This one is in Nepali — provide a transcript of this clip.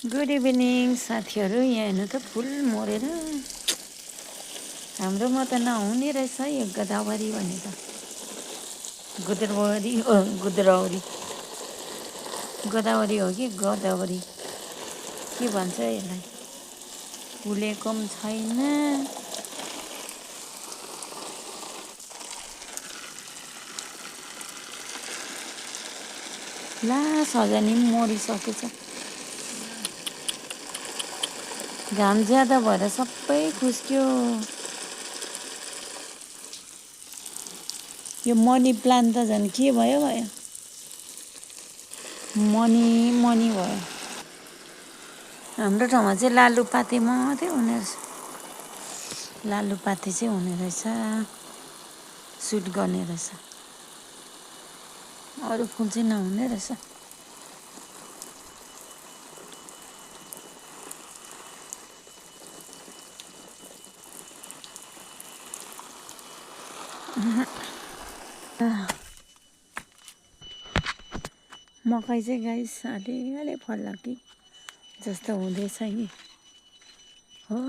गुड इभिनिङ साथीहरू। यहाँ हेर्नु त फुल मरेर हाम्रोमा त नहुने रहेछ यो गोदावरी भनेर। गुदरवरी गुदरौरी गोदावरी हो कि गोदावरी के भन्छ यसलाई। फुलेको पनि छैन। ला सजनी पनि मरिसकेछ। घाम ज्यादा भएर सबै खुस्क्यो। यो मनी प्लान्ट त झन् के भयो भयो, मनी भयो। हाम्रो ठाउँमा चाहिँ लालुपाते मात्रै हुने रहेछ। लालुपाते चाहिँ हुने रहेछ, सुट गर्ने रहेछ। अरू फुल चाहिँ नहुने रहेछ। मकै चाहिँ गाइस अलिअलि फल्ला कि जस्तो हुँदैछ कि हो।